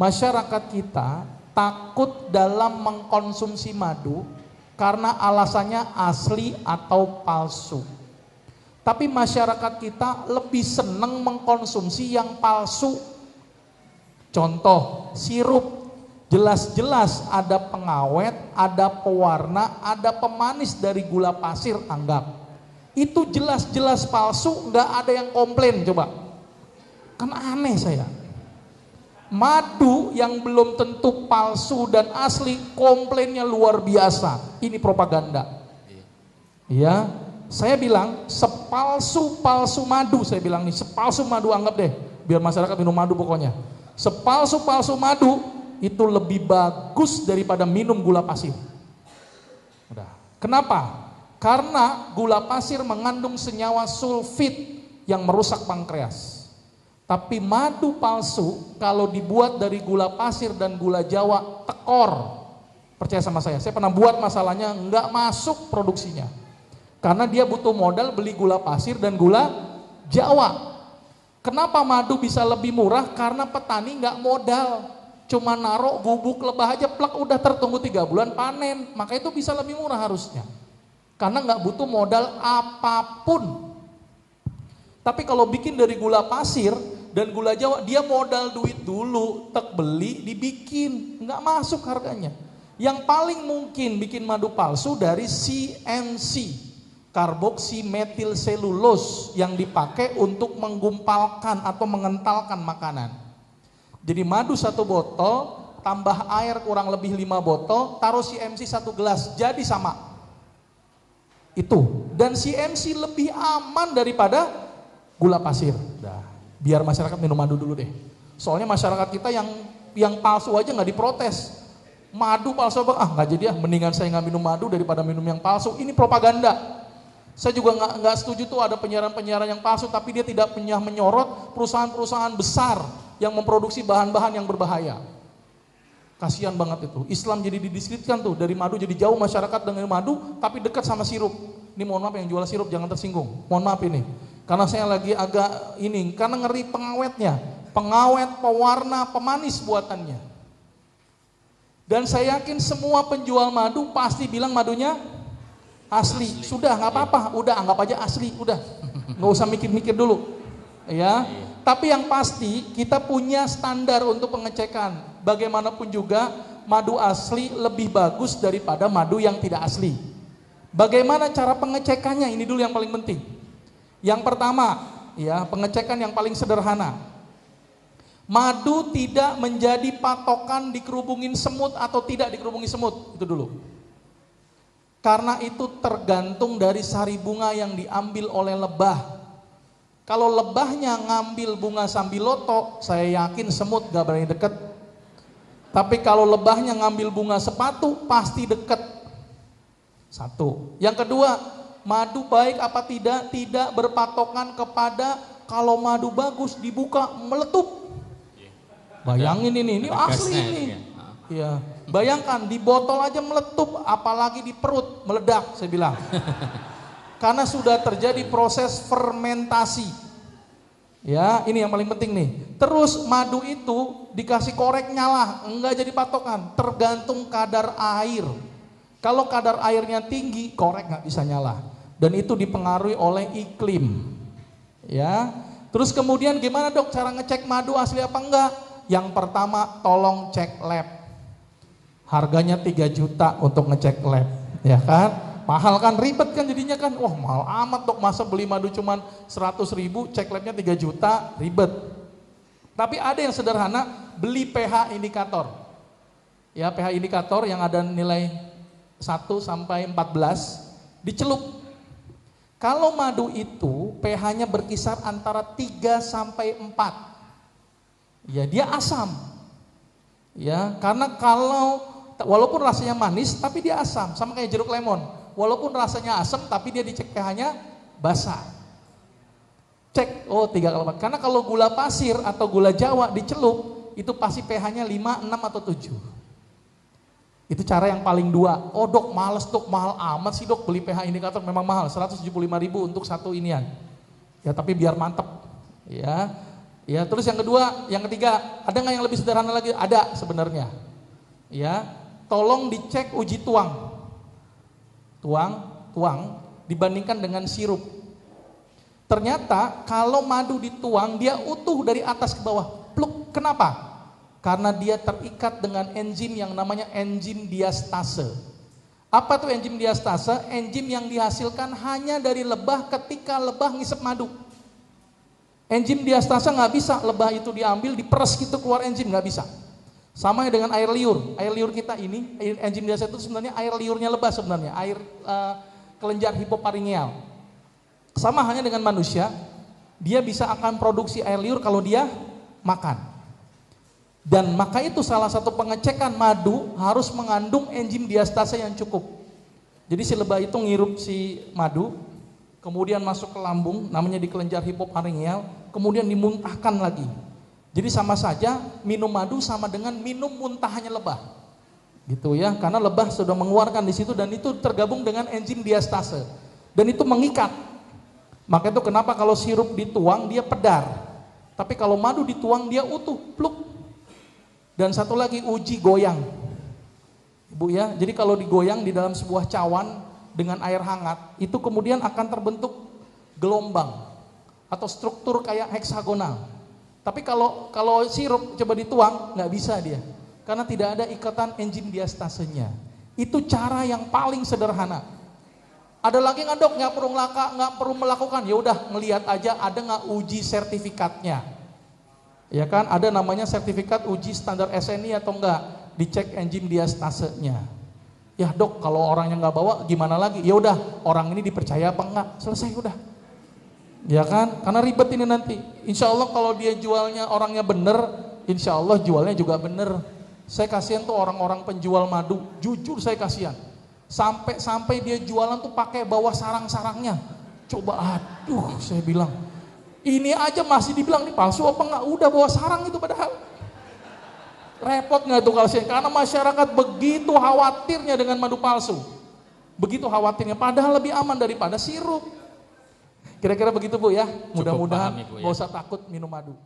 Masyarakat kita takut dalam mengkonsumsi madu karena alasannya asli atau palsu. Tapi masyarakat kita lebih senang mengkonsumsi yang palsu. Contoh, sirup. Jelas-jelas ada pengawet, ada pewarna, ada pemanis dari gula pasir, anggap. Itu jelas-jelas palsu, nggak ada yang komplain, coba. Kan aneh saya. Madu yang belum tentu palsu dan asli, komplainnya luar biasa. Ini propaganda. Ya, saya bilang sepalsu-palsu madu, saya bilang nih, sepalsu madu anggap deh, biar masyarakat minum madu pokoknya. Sepalsu-palsu madu itu lebih bagus daripada minum gula pasir. Udah. Kenapa? Karena gula pasir mengandung senyawa sulfit yang merusak pankreas. Tapi madu palsu kalau dibuat dari gula pasir dan gula Jawa tekor. Percaya sama saya pernah buat, masalahnya nggak masuk produksinya. Karena dia butuh modal beli gula pasir dan gula Jawa. Kenapa madu bisa lebih murah? Karena petani nggak modal. Cuma naruh bubuk lebah aja plak udah tertunggu 3 bulan panen. Maka itu bisa lebih murah harusnya. Karena nggak butuh modal apapun. Tapi kalau bikin dari gula pasir dan gula Jawa, dia modal duit dulu, tek beli, dibikin, nggak masuk harganya. Yang paling mungkin bikin madu palsu dari CMC, karboksimetil selulose, yang dipakai untuk menggumpalkan atau mengentalkan makanan. Jadi madu 1 botol, tambah air kurang lebih 5 botol, taruh CMC 1 gelas, jadi sama. Itu, dan CMC lebih aman daripada gula pasir. Nah, biar masyarakat minum madu dulu deh. Soalnya masyarakat kita yang palsu aja nggak diprotes. Madu palsu nggak jadi mendingan saya nggak minum madu daripada minum yang palsu. Ini propaganda. Saya juga nggak setuju tuh ada penyiaran-penyiaran yang palsu, tapi dia tidak punya menyorot perusahaan-perusahaan besar yang memproduksi bahan-bahan yang berbahaya. Kasihan banget itu. Islam jadi didiskreditkan tuh, dari madu jadi jauh masyarakat dengan madu, tapi dekat sama sirup. Ini mohon maaf yang jual sirup jangan tersinggung. Mohon maaf ini. Karena saya lagi agak karena ngeri pengawetnya. Pengawet, pewarna, pemanis buatannya. Dan saya yakin semua penjual madu pasti bilang madunya asli. Sudah nggak apa-apa, udah anggap aja asli, udah. Nggak usah mikir-mikir dulu. Ya. Tapi yang pasti kita punya standar untuk pengecekan. Bagaimanapun juga madu asli lebih bagus daripada madu yang tidak asli. Bagaimana cara pengecekannya? Ini dulu yang paling penting. Yang pertama, ya, pengecekan yang paling sederhana. Madu tidak menjadi patokan dikerubungin semut atau tidak dikerubungin semut, itu dulu. Karena itu tergantung dari sari bunga yang diambil oleh lebah. Kalau lebahnya ngambil bunga sambiloto, saya yakin semut gak berani deket. Tapi kalau lebahnya ngambil bunga sepatu, pasti deket. 1. Yang kedua, madu baik apa tidak berpatokan kepada kalau madu bagus dibuka meletup. Bayangin ini asli ini. Ya, bayangkan di botol aja meletup, apalagi di perut meledak, saya bilang. Karena sudah terjadi proses fermentasi. Ya, ini yang paling penting nih. Terus madu itu dikasih korek nyala, enggak jadi patokan, tergantung kadar air. Kalau kadar airnya tinggi, korek nggak bisa nyala. Dan itu dipengaruhi oleh iklim. Ya. Terus kemudian gimana dok cara ngecek madu asli apa enggak? Yang pertama tolong cek lab. Harganya 3 juta untuk ngecek lab, ya kan? Mahal kan, ribet kan jadinya kan. Wah, mahal amat dok, masa beli madu cuman 100.000, cek labnya 3 juta, ribet. Tapi ada yang sederhana, beli pH indikator. Ya, pH indikator yang ada nilai 1 sampai 14 dicelup. Kalau madu itu pH-nya berkisar antara 3 sampai 4. Ya, dia asam. Ya, karena walaupun rasanya manis tapi dia asam, sama kayak jeruk lemon. Walaupun rasanya asam tapi dia dicek pH-nya basah. Cek, 3 kali 4. Karena kalau gula pasir atau gula Jawa dicelup, itu pasti pH-nya 5, 6 atau 7. Itu cara yang paling 2. Oh dok, males dok, mahal amat sih dok, beli pH indikator memang mahal, 175.000 untuk satu inian. Ya tapi biar mantep. Ya. Ya, terus yang kedua, yang ketiga, ada nggak yang lebih sederhana lagi? Ada sebenarnya. Ya, tolong dicek uji tuang. Tuang dibandingkan dengan sirup. Ternyata kalau madu dituang dia utuh dari atas ke bawah. Pluk. Kenapa? Karena dia terikat dengan enzim yang namanya enzim diastase. Apa tuh enzim diastase? Enzim yang dihasilkan hanya dari lebah ketika lebah ngisep madu. Enzim diastase nggak bisa lebah itu diambil diperes gitu keluar enzim, nggak bisa. Sama dengan air liur. Air liur kita ini, enzim diastase itu sebenarnya air liurnya lebah sebenarnya, air kelenjar hipoparingeal. Sama hanya dengan manusia, dia bisa akan produksi air liur kalau dia makan. Dan maka itu salah satu pengecekan madu harus mengandung enzim diastase yang cukup. Jadi si lebah itu ngirup si madu, kemudian masuk ke lambung, namanya di kelenjar hipoparingeal, kemudian dimuntahkan lagi. Jadi sama saja minum madu sama dengan minum muntahannya lebah. Gitu ya, karena lebah sudah mengeluarkan di situ dan itu tergabung dengan enzim diastase. Dan itu mengikat. Maka itu kenapa kalau sirup dituang dia pedar. Tapi kalau madu dituang dia utuh, pluk. Dan satu lagi uji goyang. Ibu ya, jadi kalau digoyang di dalam sebuah cawan dengan air hangat, itu kemudian akan terbentuk gelombang atau struktur kayak heksagonal. Tapi kalau sirup coba dituang, nggak bisa dia. Karena tidak ada ikatan enzim diastasenya. Itu cara yang paling sederhana. Ada lagi nggak dok? Nggak perlu melakukan. Ya udah ngelihat aja ada nggak uji sertifikatnya. Ya kan, ada namanya sertifikat uji standar SNI atau enggak, dicek enzim diastasenya. Ya dok, kalau orangnya nggak bawa gimana lagi? Ya udah, orang ini dipercaya apa enggak? Selesai udah. Ya kan, karena ribet ini nanti. Insya Allah kalau dia jualnya orangnya bener, insya Allah jualnya juga bener. Saya kasihan tuh orang-orang penjual madu, jujur saya kasihan. Sampai dia jualan tuh pakai bawa sarang-sarangnya. Coba, aduh, saya bilang. Ini aja masih dibilang nih palsu apa enggak? Udah bawa sarang itu padahal. Repot nggak tuh kalau saya? Karena masyarakat begitu khawatirnya dengan madu palsu. Begitu khawatirnya, padahal lebih aman daripada sirup. Kira-kira begitu Bu ya. Mudah-mudahan nggak usah takut minum madu.